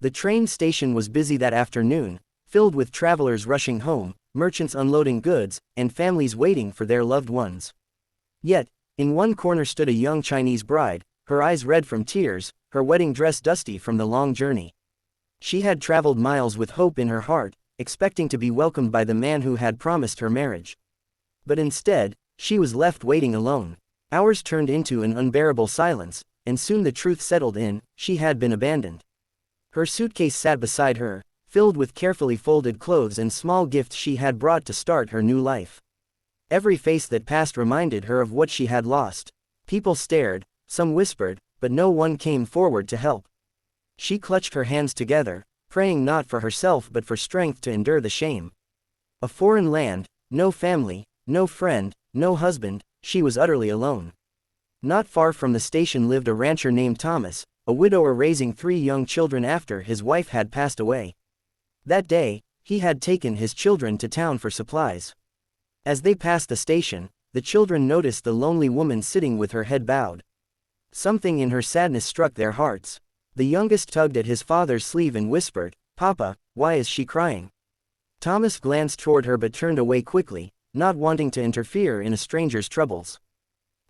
The train station was busy that afternoon, filled with travelers rushing home, merchants unloading goods, and families waiting for their loved ones. Yet, in one corner stood a young Chinese bride, her eyes red from tears, her wedding dress dusty from the long journey. She had traveled miles with hope in her heart, expecting to be welcomed by the man who had promised her marriage. But instead, she was left waiting alone. Hours turned into an unbearable silence, and soon the truth settled in: she had been abandoned. Her suitcase sat beside her, filled with carefully folded clothes and small gifts she had brought to start her new life. Every face that passed reminded her of what she had lost. People stared, some whispered, but no one came forward to help. She clutched her hands together, praying not for herself but for strength to endure the shame. A foreign land, no family, no friend, no husband, she was utterly alone. Not far from the station lived a rancher named Thomas, a widower raising 3 young children after his wife had passed away. That day, he had taken his children to town for supplies. As they passed the station, the children noticed the lonely woman sitting with her head bowed. Something in her sadness struck their hearts. The youngest tugged at his father's sleeve and whispered, "Papa, why is she crying?" Thomas glanced toward her but turned away quickly, not wanting to interfere in a stranger's troubles.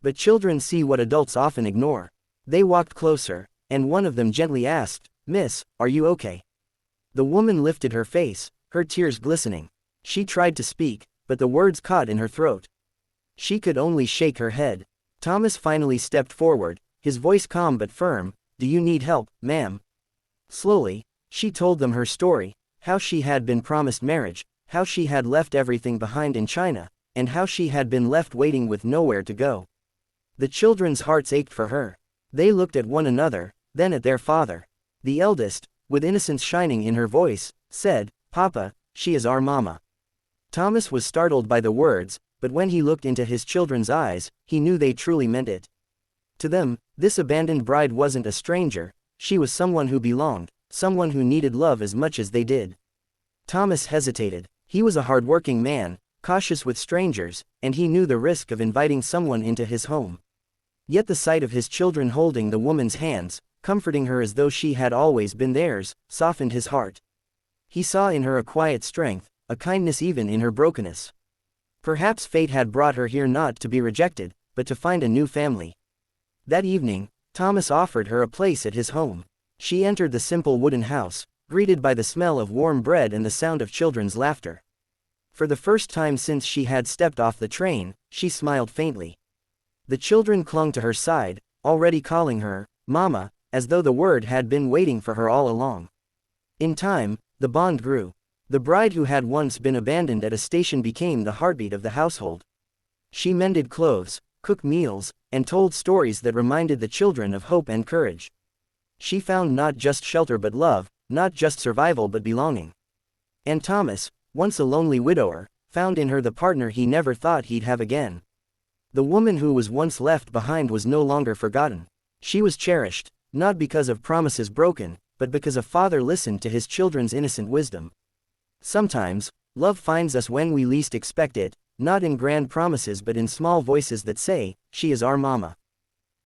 But children see what adults often ignore. They walked closer, and one of them gently asked, "Miss, are you okay?" The woman lifted her face, her tears glistening. She tried to speak, but the words caught in her throat. She could only shake her head. Thomas finally stepped forward, his voice calm but firm. "Do you need help, ma'am?" Slowly, she told them her story, how she had been promised marriage, how she had left everything behind in China, and how she had been left waiting with nowhere to go. The children's hearts ached for her. They looked at one another, then at their father. The eldest, with innocence shining in her voice, said, "Papa, she is our mama." Thomas was startled by the words, but when he looked into his children's eyes, he knew they truly meant it. To them, this abandoned bride wasn't a stranger, she was someone who belonged, someone who needed love as much as they did. Thomas hesitated. He was a hard-working man, cautious with strangers, and he knew the risk of inviting someone into his home. Yet the sight of his children holding the woman's hands, comforting her as though she had always been theirs, softened his heart. He saw in her a quiet strength, a kindness even in her brokenness. Perhaps fate had brought her here not to be rejected, but to find a new family. That evening, Thomas offered her a place at his home. She entered the simple wooden house, greeted by the smell of warm bread and the sound of children's laughter. For the first time since she had stepped off the train, she smiled faintly. The children clung to her side, already calling her "Mama," as though the word had been waiting for her all along. In time, the bond grew. The bride who had once been abandoned at a station became the heartbeat of the household. She mended clothes, cooked meals, and told stories that reminded the children of hope and courage. She found not just shelter but love, not just survival but belonging. And Thomas, once a lonely widower, found in her the partner he never thought he'd have again. The woman who was once left behind was no longer forgotten. She was cherished, not because of promises broken, but because a father listened to his children's innocent wisdom. Sometimes, love finds us when we least expect it, not in grand promises but in small voices that say, "She is our mama."